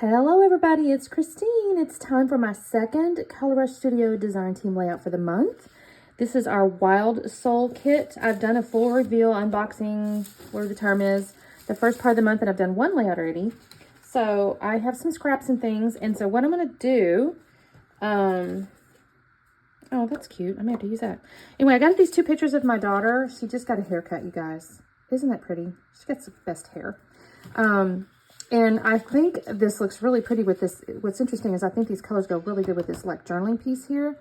Hello everybody, it's Christine. It's time for my second Color Rush Studio design team layout for the month. This is our Wild Soul kit. I've done a full reveal, unboxing, whatever the term is, the first part of the month, and I've done one layout already. So I have some scraps and things, and so what I'm going to do, oh, that's cute. I may have to use that. Anyway, I got these two pictures of my daughter. She just got a haircut, you guys. Isn't that pretty? She got the best hair. And I think this looks really pretty with this. What's interesting is I think these colors go really good with this like journaling piece here.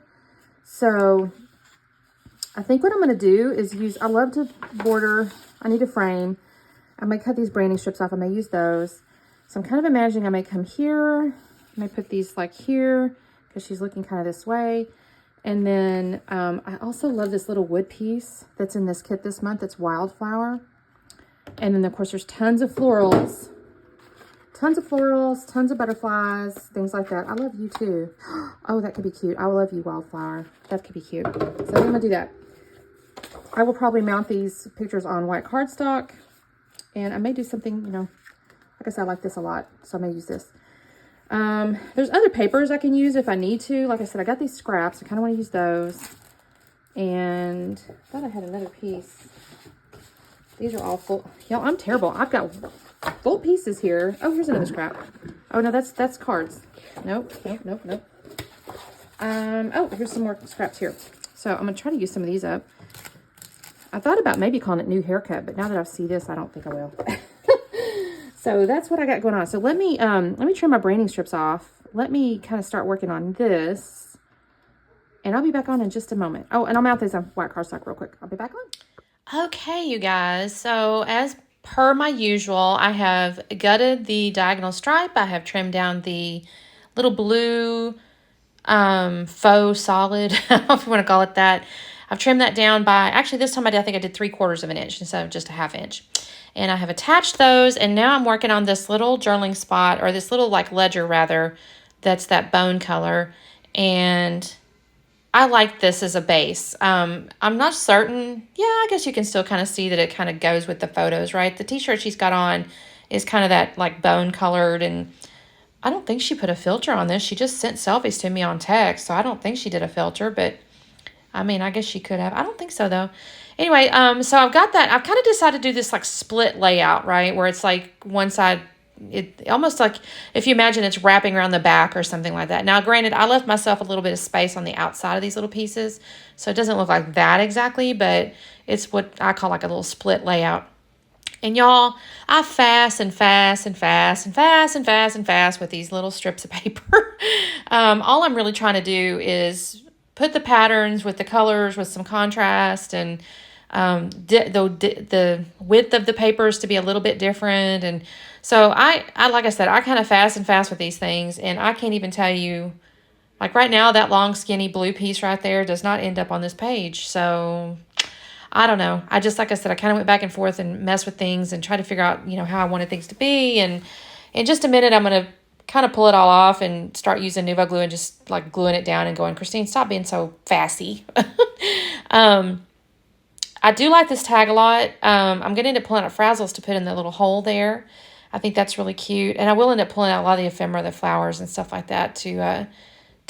So I think what I'm going to do is I love to border. I need a frame. I may cut these branding strips off. I may use those. So I'm kind of imagining I may come here. I may put these like here because she's looking kind of this way. And then I also love this little wood piece that's in this kit this month. It's Wildflower. And then of course there's tons of florals. Tons of florals, tons of butterflies, things like that. I love you too. Oh, that could be cute. I love you, Wildflower. That could be cute. So I'm gonna do that. I will probably mount these pictures on white cardstock. And I may do something, like I said, I like this a lot. So I may use this. There's other papers I can use if I need to. Like I said, I got these scraps. I kind of want to use those. And I thought I had another piece. These are all full. Y'all, I'm terrible. I've got full pieces here. Oh, here's another scrap. Oh, no, that's cards. Nope. Oh, here's some more scraps here. So I'm going to try to use some of these up. I thought about maybe calling it new haircut, but now that I see this, I don't think I will. So that's what I got going on. So let me trim my branding strips off. Let me kind of start working on this. And I'll be back on in just a moment. Oh, and I'll mount this on white cardstock real quick. I'll be back on. Okay, you guys, so as per my usual, I have gutted the diagonal stripe. I have trimmed down the little blue faux solid, I don't know if you want to call it that. I've trimmed that down by, actually this time I think I did 3/4 of an inch instead of just a 1/2 inch. And I have attached those, and now I'm working on this little journaling spot, or this little like ledger rather, that's that bone color. And I like this as a base. I'm not certain. Yeah, I guess you can still kind of see that it kind of goes with the photos, right? The t-shirt she's got on is kind of that like bone colored, and I don't think she put a filter on this. She just sent selfies to me on text, so I don't think she did a filter, but I mean, I guess she could have. I don't think so though. Anyway, so I've got that. I've kind of decided to do this like split layout, right? Where it's like one side, it almost like if you imagine it's wrapping around the back or something like that. Now, granted, I left myself a little bit of space on the outside of these little pieces, so it doesn't look like that exactly, but it's what I call like a little split layout. And y'all, I fast with these little strips of paper. All I'm really trying to do is put the patterns with the colors with some contrast, and the width of the papers to be a little bit different. And so I like I said, I kind of fast with these things, and I can't even tell you, like right now, that long skinny blue piece right there does not end up on this page. So I don't know. I just, like I said, I kind of went back and forth and messed with things and tried to figure out, how I wanted things to be. And in just a minute, I'm going to kind of pull it all off and start using Nuvo glue and just like gluing it down and going, Christine, stop being so fussy. I do like this tag a lot. I'm going to end up pulling out frazzles to put in the little hole there. I think that's really cute. And I will end up pulling out a lot of the ephemera, the flowers and stuff like that to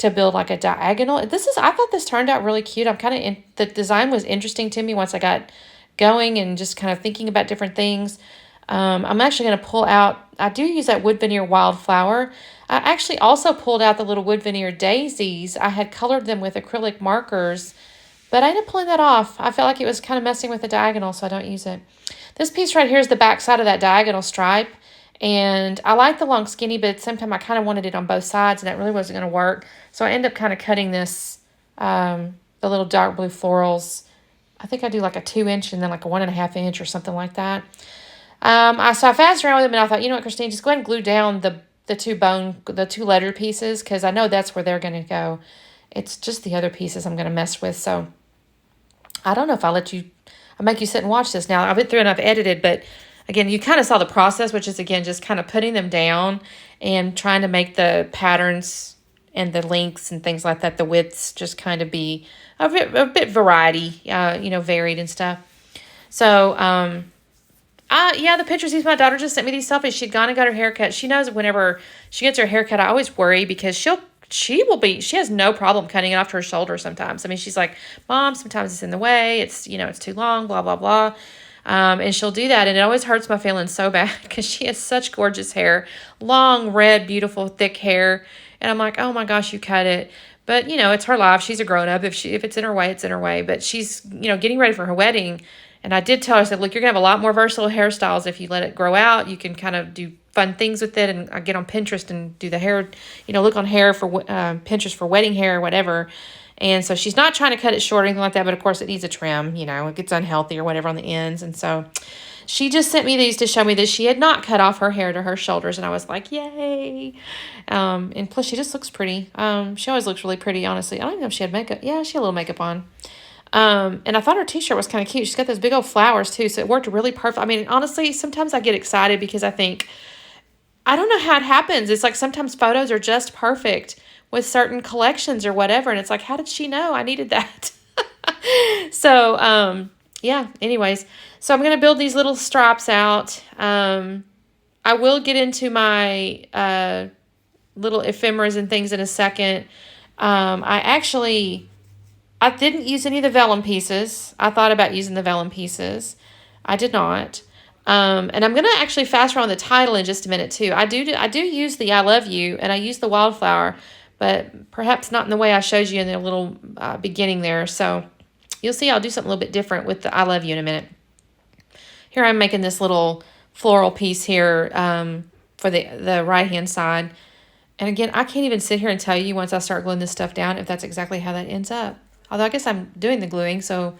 build like a diagonal. I thought this turned out really cute. The design was interesting to me once I got going and just kind of thinking about different things. I'm actually going to pull out, I do use that wood veneer Wildflower. I actually also pulled out the little wood veneer daisies. I had colored them with acrylic markers, but I ended up pulling that off. I felt like it was kind of messing with the diagonal, so I don't use it. This piece right here is the back side of that diagonal stripe, and I like the long skinny, but at the same time, I kind of wanted it on both sides, and that really wasn't going to work. So I ended up kind of cutting this, the little dark blue florals. I think I do like a 2-inch and then like a 1.5 inch or something like that. I fazzed around with them, and I thought, you know what, Christine, just go ahead and glue down the two letter pieces, because I know that's where they're going to go. It's just the other pieces I'm going to mess with. So I don't know if I'll make you sit and watch this now. I've been through and I've edited, but again, you kind of saw the process, which is, again, just kind of putting them down and trying to make the patterns and the lengths and things like that, the widths just kind of be a bit variety, varied and stuff. So Yeah, the pictures. My daughter just sent me these selfies. She'd gone and got her hair cut. She knows whenever she gets her hair cut, I always worry because she has no problem cutting it off to her shoulder sometimes. I mean, she's like, Mom, sometimes it's in the way. It's, it's too long, blah, blah, blah. And she'll do that. And it always hurts my feelings so bad because she has such gorgeous hair, long, red, beautiful, thick hair. And I'm like, oh my gosh, you cut it. But, it's her life. She's a grown up. If it's in her way, it's in her way. But she's, getting ready for her wedding. And I did tell her, I said, look, you're going to have a lot more versatile hairstyles if you let it grow out. You can kind of do fun things with it. And I get on Pinterest and do the hair, look on hair for Pinterest for wedding hair or whatever. And so she's not trying to cut it short or anything like that. But, of course, it needs a trim. It gets unhealthy or whatever on the ends. And so she just sent me these to show me that she had not cut off her hair to her shoulders. And I was like, yay. And plus, she just looks pretty. She always looks really pretty, honestly. I don't even know if she had makeup. Yeah, she had a little makeup on. And I thought her t-shirt was kind of cute. She's got those big old flowers too. So it worked really perfect. I mean, honestly, sometimes I get excited because I think, I don't know how it happens. It's like sometimes photos are just perfect with certain collections or whatever. And it's like, how did she know I needed that? So, yeah, anyways, so I'm going to build these little straps out. I will get into my, little ephemeras and things in a second. I didn't use any of the vellum pieces. I thought about using the vellum pieces. I did not. And I'm going to actually fast forward the title in just a minute too. I do use the I love you, and I use the wildflower, but perhaps not in the way I showed you in the little beginning there. So you'll see I'll do something a little bit different with the I love you in a minute. Here I'm making this little floral piece here for the right-hand side. And again, I can't even sit here and tell you once I start gluing this stuff down if that's exactly how that ends up. Although I guess I'm doing the gluing, so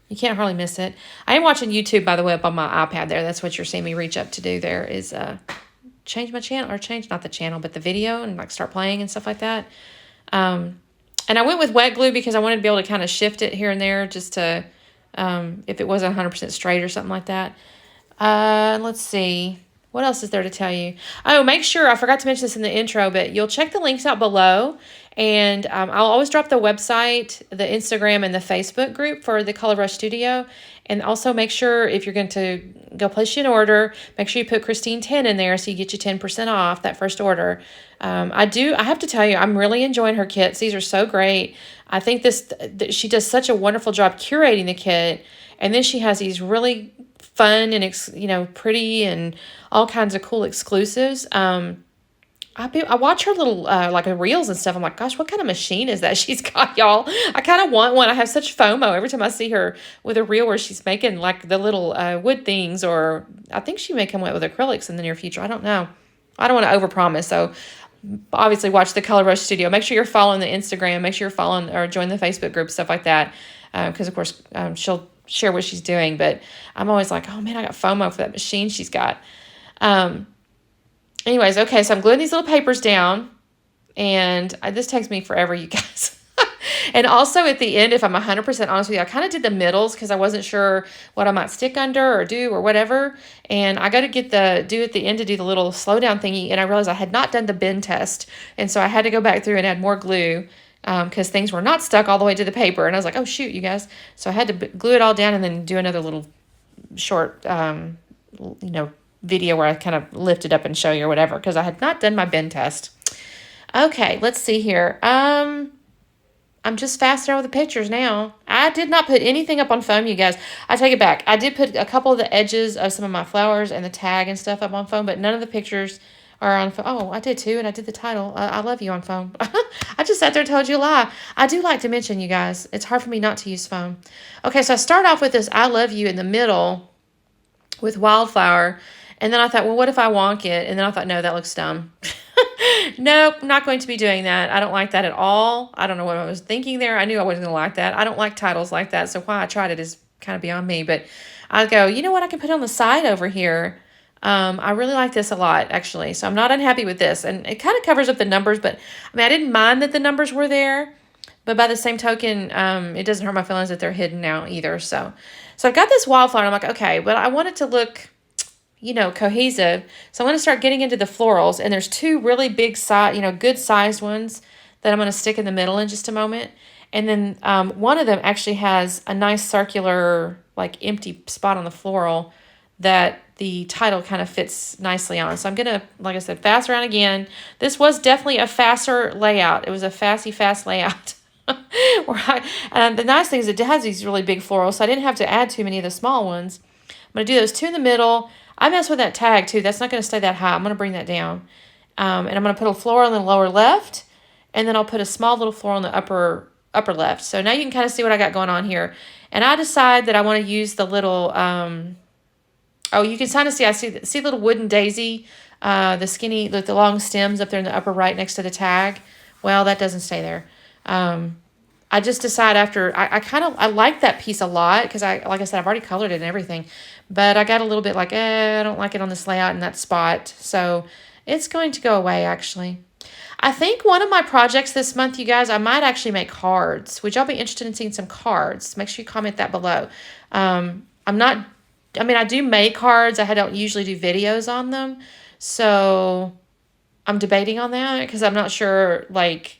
you can't hardly miss it. I am watching YouTube, by the way, up on my iPad there. That's what you're seeing me reach up to do there is change my channel, or change, not the channel, but the video, and like start playing and stuff like that. And I went with wet glue because I wanted to be able to kind of shift it here and there just to, if it wasn't 100% straight or something like that. Let's see. What else is there to tell you? Oh, make sure, I forgot to mention this in the intro, but you'll check the links out below. And I'll always drop the website, the Instagram, and the Facebook group for the Color Rush Studio. And also make sure if you're going to go place an order, make sure you put Christine 10 in there so you get you 10% off that first order. I have to tell you, I'm really enjoying her kits. These are so great. I think she does such a wonderful job curating the kit. And then she has these really fun and, pretty and all kinds of cool exclusives. I watch her little, reels and stuff. I'm like, gosh, what kind of machine is that she's got, y'all? I kind of want one. I have such FOMO every time I see her with a reel where she's making, like, the little wood things, or I think she may come out with acrylics in the near future. I don't know. I don't want to overpromise, so obviously watch the Color Rush Studio. Make sure you're following the Instagram. Make sure you're following or join the Facebook group, stuff like that, because, of course, she'll share what she's doing. But I'm always like, oh, man, I got FOMO for that machine she's got. Anyways, okay, so I'm gluing these little papers down, and this takes me forever, you guys. And also at the end, if I'm 100% honest with you, I kind of did the middles because I wasn't sure what I might stick under or do or whatever. And I got to do at the end to do the little slow down thingy, and I realized I had not done the bend test. And so I had to go back through and add more glue because things were not stuck all the way to the paper. And I was like, oh, shoot, you guys. So I had to glue it all down and then do another little short, video where I kind of lift it up and show you or whatever, because I had not done my bend test. Okay, let's see here. I'm just faster with the pictures now. I did not put anything up on foam, you guys. I take it back. I did put a couple of the edges of some of my flowers and the tag and stuff up on foam, but none of the pictures are on foam. Oh, I did too, and I did the title. I love you on foam. I just sat there and told you a lie. I do like to mention, you guys, it's hard for me not to use foam. Okay, so I start off with this I love you in the middle with wildflower. And then I thought, well, what if I wonk it? And then I thought, no, that looks dumb. Nope, not going to be doing that. I don't like that at all. I don't know what I was thinking there. I knew I wasn't going to like that. I don't like titles like that. So why I tried it is kind of beyond me. But I go, you know what? I can put on the side over here. I really like this a lot, actually. So I'm not unhappy with this. And it kind of covers up the numbers. But, I mean, I didn't mind that the numbers were there. But by the same token, it doesn't hurt my feelings that they're hidden now either. So I've got this wildflower. And I'm like, okay, but I want it to look, cohesive. So I'm going to start getting into the florals. And there's two really big size, good sized ones that I'm going to stick in the middle in just a moment. And then one of them actually has a nice circular, like empty spot on the floral that the title kind of fits nicely on. So I'm going to, like I said, fast around again. This was definitely a faster layout. It was a fast layout. And the nice thing is it has these really big florals, so I didn't have to add too many of the small ones. I'm going to do those 2 in the middle. I mess with that tag too. That's not going to stay that high. I'm going to bring that down. And I'm going to put a floral in the lower left, and then I'll put a small little floral in the upper left. So now you can kind of see what I got going on here. And I decide that I want to use the little, oh, you can kind of see, I see the little wooden daisy, the skinny, the long stems up there in the upper right next to the tag. Well, that doesn't stay there. I just decide after, I like that piece a lot because like I said, I've already colored it and everything, but I got a little bit like, I don't like it on this layout in that spot. So it's going to go away actually. I think one of my projects this month, you guys, I might actually make cards. Would y'all be interested in seeing some cards? Make sure you comment that below. I do make cards. I don't usually do videos on them. So I'm debating on that because I'm not sure like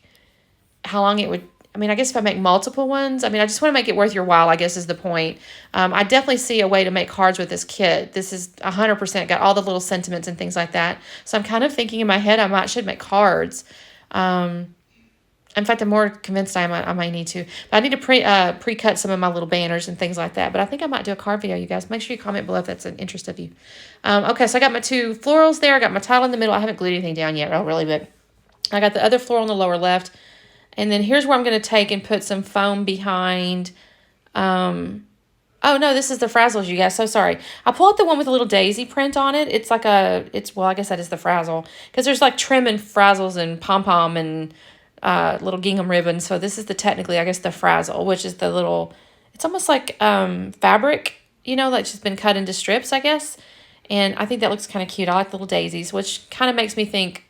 how long it would. I guess if I make multiple ones, I just want to make it worth your while, I guess is the point. I definitely see a way to make cards with this kit. This is 100% got all the little sentiments and things like that. So I'm kind of thinking in my head I should make cards. In fact, I'm more convinced I might need to. But I need to pre-cut some of my little banners and things like that. But I think I might do a card video, you guys. Make sure you comment below if that's an interest of you. Okay, so I got my 2 florals there. I got my title in the middle. I haven't glued anything down yet. Oh, really, but I got the other floral in the lower left. And then here's where I'm going to take and put some foam behind. Oh, no, this is the frazzles, you guys. So sorry. I pulled out the one with a little daisy print on it. It's like well, I guess that is the frazzle. Because there's like trim and frazzles and pom-pom and little gingham ribbon. So this is technically, I guess, the frazzle, which is the little, it's almost like fabric, like just been cut into strips, I guess. And I think that looks kind of cute. I like the little daisies, which kind of makes me think,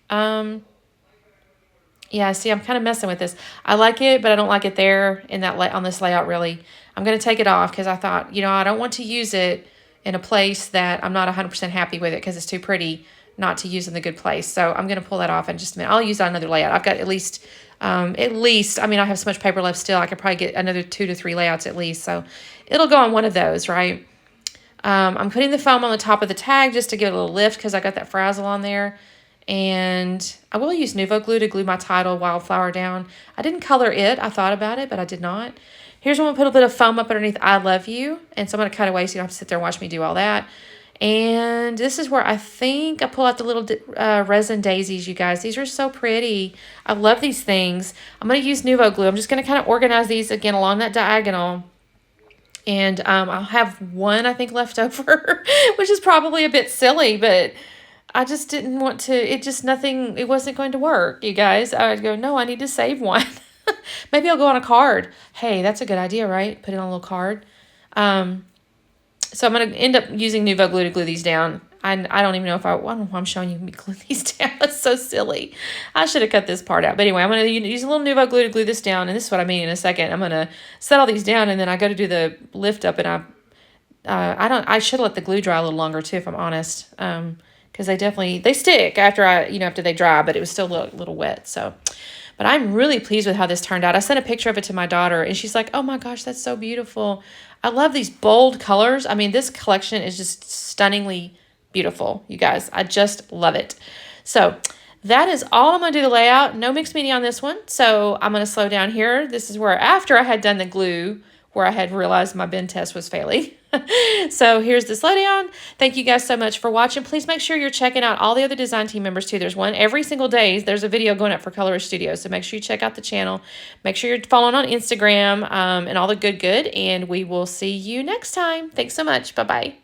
yeah, see, I'm kind of messing with this. I like it, but I don't like it there in that on this layout, really. I'm going to take it off because I thought, I don't want to use it in a place that I'm not 100% happy with it because it's too pretty not to use in the good place. So I'm going to pull that off in just a minute. I'll use it on another layout. I've got at least, I have so much paper left still. I could probably get another 2 to 3 layouts at least. So it'll go on one of those, right? I'm putting the foam on the top of the tag just to give it a little lift because I got that frazzle on there. And I will use Nuvo glue to glue my title Wildflower down. I didn't color it. I thought about it, but I did not. Here's where I'm going to put a bit of foam up underneath I love you. And so I'm going to cut away so you don't have to sit there and watch me do all that. And this is where I think I pull out the little resin daisies, you guys. These are so pretty. I love these things. I'm going to use Nuvo glue. I'm just going to kind of organize these again along that diagonal. And I'll have one, I think, left over, which is probably a bit silly, but I just didn't want to, it wasn't going to work, you guys. I would go, no, I need to save one. Maybe I'll go on a card. Hey, that's a good idea, right? Put it on a little card. So I'm going to end up using Nuvo glue to glue these down. I don't even know if I don't know why I'm showing you me glue these down. That's so silly. I should have cut this part out. But anyway, I'm going to use a little Nuvo glue to glue this down. And this is what I mean in a second. I'm going to set all these down and then I go to do the lift up and I should let the glue dry a little longer too, if I'm honest. Because they stick after they dry, but it was still a little wet. So, but I'm really pleased with how this turned out. I sent a picture of it to my daughter and she's like, oh my gosh, that's so beautiful. I love these bold colors. This collection is just stunningly beautiful, you guys. I just love it. So that is all I'm going to do the layout. No mixed media on this one. So I'm going to slow down here. This is where after I had done the glue, where I had realized my bend test was failing. So here's the slowdown. Thank you guys so much for watching. Please make sure you're checking out all the other design team members too. There's one every single day. There's a video going up for Colorist Studio. So make sure you check out the channel. Make sure you're following on Instagram and all the good. And we will see you next time. Thanks so much. Bye-bye.